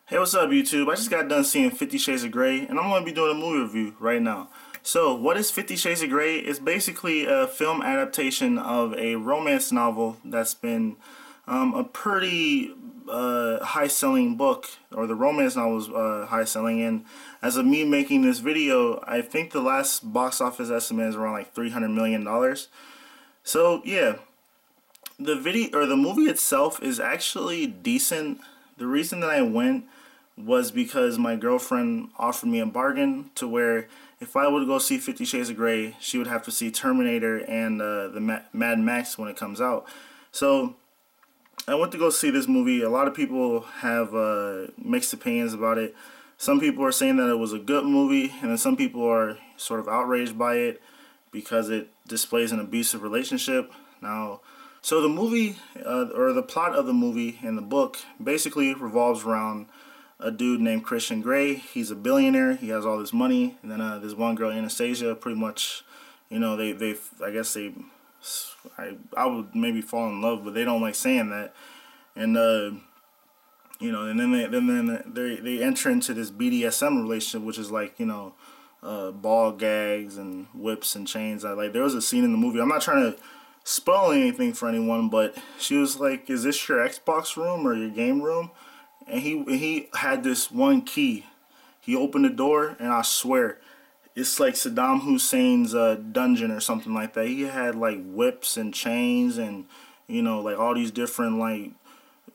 Hey, what's up, YouTube? I just got done seeing 50 Shades of Grey, and I'm going to be doing a movie review right now. So, what is 50 Shades of Grey? It's basically a film adaptation of a romance novel that's been a pretty high-selling book, or the romance novel is high-selling. And as of me making this video, I think the last box office estimate is around like $300 million. So, yeah, the movie itself is actually decent. The reason that I went was because my girlfriend offered me a bargain to where if I would go see 50 Shades of Grey, she would have to see Terminator and the Mad Max when it comes out. So I went to go see this movie. A lot of people have mixed opinions about it. Some people are saying that it was a good movie, and then some people are sort of outraged by it because it displays an abusive relationship. Now, so the movie, or the plot of the movie and the book basically revolves around a dude named Christian Grey. He's a billionaire. He has all this money, and then this one girl, Anastasia, pretty much, you know, I would maybe fall in love, but they don't like saying that, and you know, and then they enter into this BDSM relationship, which is like, you know, ball gags and whips and chains. Like, there was a scene in the movie. I'm not trying to spoil anything for anyone, but she was like, "Is this your Xbox room or your game room?" And he had this one key. He opened the door, and I swear, it's like Saddam Hussein's dungeon or something like that. He had like whips and chains and, you know, like all these different like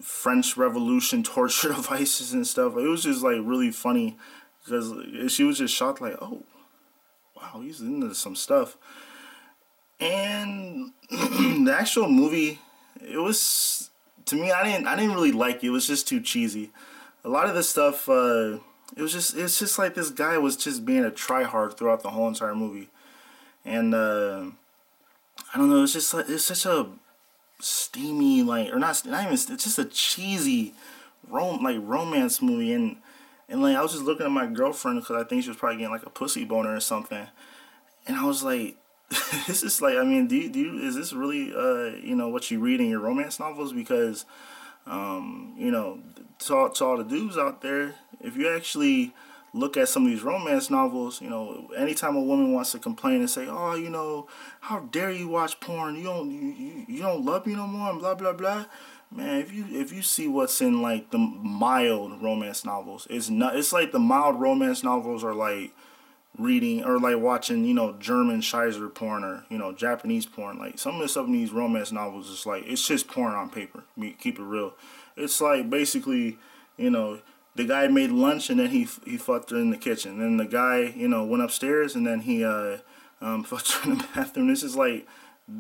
French Revolution torture devices and stuff. It was just like really funny because she was just shocked, like, "Oh, wow, he's into some stuff." And the actual movie, it was, to me, I didn't really like it. It was just too cheesy. A lot of the stuff, it's just like this guy was just being a tryhard throughout the whole entire movie. And I don't know, it's just like, it's such a steamy, like, or not even, it's just a cheesy romance movie. And like, I was just looking at my girlfriend because I think she was probably getting like a pussy boner or something. And I was like, this is like, I mean, is this really, you know, what you read in your romance novels? Because, you know, to all the dudes out there, if you actually look at some of these romance novels, you know, anytime a woman wants to complain and say, "Oh, you know, how dare you watch porn? You don't love me no more," and blah blah blah. Man, if you see what's in like the mild romance novels, it's like the mild romance novels are like reading or like watching, you know, German Scheiser porn or, you know, Japanese porn. Like, some of the stuff in these romance novels is like, it's just porn on paper. Keep it real. It's like basically, you know, the guy made lunch and then he fucked her in the kitchen. Then the guy, you know, went upstairs and then he fucked her in the bathroom. This is like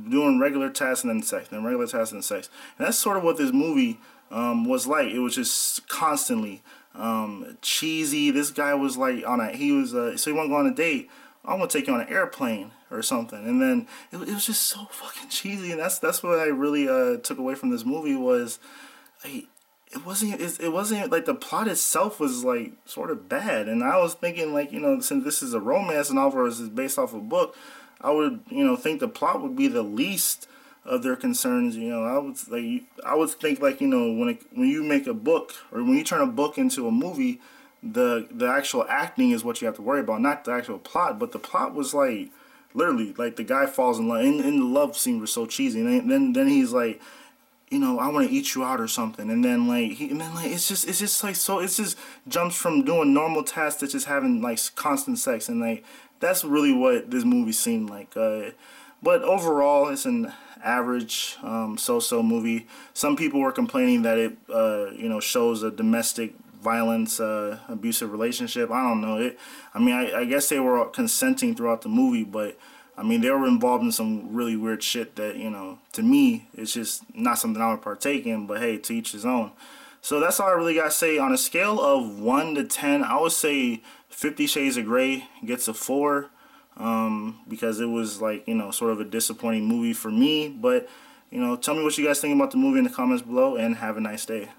doing regular tasks and then sex, then regular tasks and sex. And that's sort of what this movie was like. It was just constantly cheesy. This guy was like so he want to go on a date. "I'm gonna take you on an airplane" or something, and then it was just so fucking cheesy. And that's what I really took away from this movie was, like, it wasn't like the plot itself was like sort of bad. And I was thinking, like, you know, since this is a romance novel or this is based off a book, I would, you know, think the plot would be the least of their concerns. You know, I would think, like, you know, when you make a book or when you turn a book into a movie, the actual acting is what you have to worry about, not the actual plot. But the plot was like literally like the guy falls in love, and the love scene was so cheesy. And then he's like, you know, "I want to eat you out" or something, and then like it's just like, so it's just jumps from doing normal tasks to just having like constant sex, and like that's really what this movie seemed like. But overall, it's an average so-so movie. Some people were complaining that it you know, shows a domestic violence, abusive relationship. I don't know. I mean, I guess they were consenting throughout the movie, but I mean, they were involved in some really weird shit that, you know, to me, it's just not something I would partake in. But hey, to each his own. So that's all I really got to say. On a scale of 1 to 10, I would say 50 Shades of Grey gets a 4. Because it was like, you know, sort of a disappointing movie for me. But, you know, tell me what you guys think about the movie in the comments below, and have a nice day.